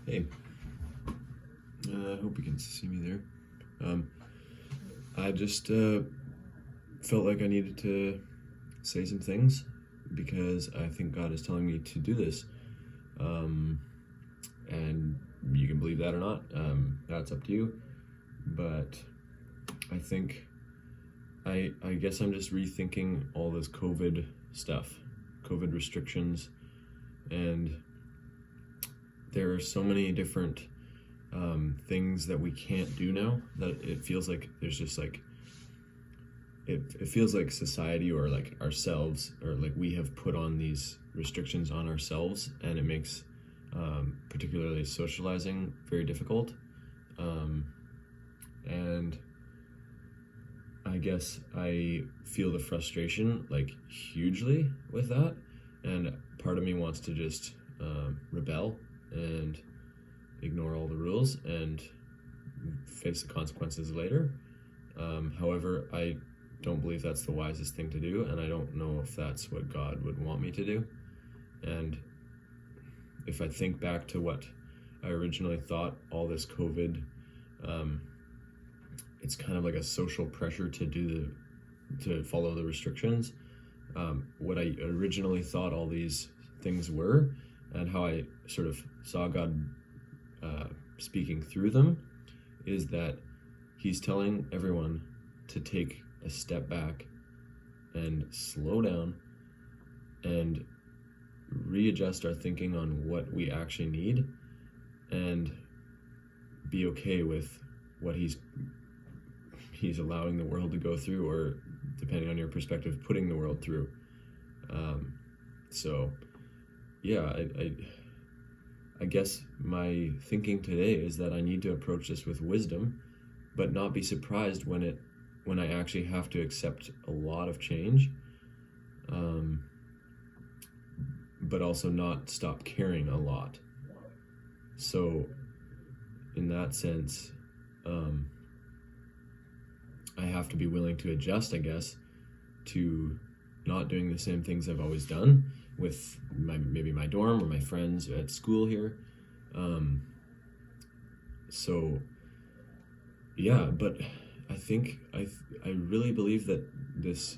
Hey, I hope you can see me there. I just felt like I needed to say some things because I think God is telling me to do this. And you can believe that or not, that's up to you. But I think, I guess I'm just rethinking all this COVID stuff, COVID restrictions, and there are so many different things that we can't do now that it feels like there's just like it feels like society or like ourselves or like we have put on these restrictions on ourselves, and it makes particularly socializing very difficult, and I guess I feel the frustration like hugely with that, and part of me wants to just rebel and ignore all the rules and face the consequences later. However, I don't believe that's the wisest thing to do, and I don't know if that's what God would want me to do. And if I think back to what I originally thought all this COVID, it's kind of like a social pressure to follow the restrictions. What I originally thought all these things were, and how I sort of saw God speaking through them, is that he's telling everyone to take a step back and slow down and readjust our thinking on what we actually need, and be okay with what he's allowing the world to go through, or depending on your perspective, putting the world through. So yeah, I guess my thinking today is that I need to approach this with wisdom, but not be surprised when I actually have to accept a lot of change, but also not stop caring a lot. So in that sense, I have to be willing to adjust, I guess, to not doing the same things I've always done with maybe my dorm or my friends at school here. So yeah, but I think I really believe that this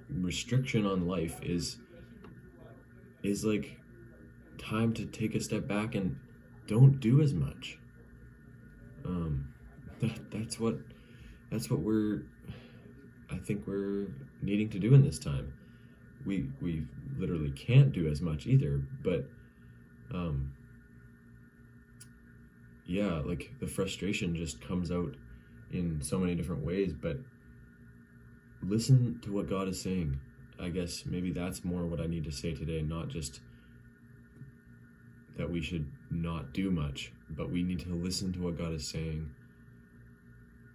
restriction on life is like time to take a step back and don't do as much. That's what I think we're needing to do in this time. We literally can't do as much either, but yeah, like the frustration just comes out in so many different ways. But listen to what God is saying. I guess maybe that's more what I need to say today, not just that we should not do much, but we need to listen to what God is saying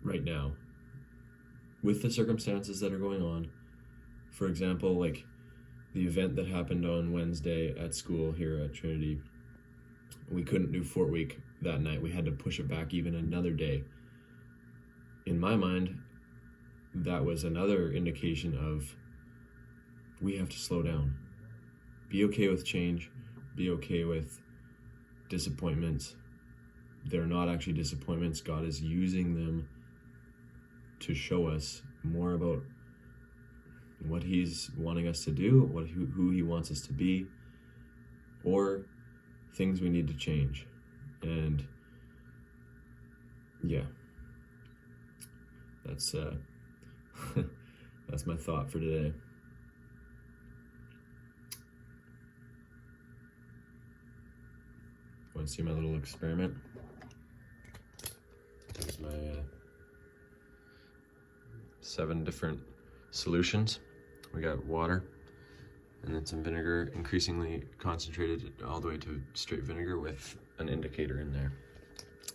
right now with the circumstances that are going on. For example, like the event that happened on Wednesday at school here at Trinity, we couldn't do Fort Week that night. We had to push it back even another day. In my mind, that was another indication of we have to slow down. Be okay with change. Be okay with disappointments. They're not actually disappointments. God is using them to show us more about what he's wanting us to do, who he wants us to be, or things we need to change. And yeah, that's that's my thought for today. Want to see my little experiment? Here's my 7 different solutions. We got water, and then some vinegar, increasingly concentrated all the way to straight vinegar with an indicator in there.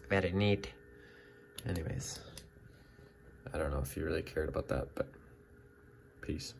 Very neat. Anyways, I don't know if you really cared about that, but peace.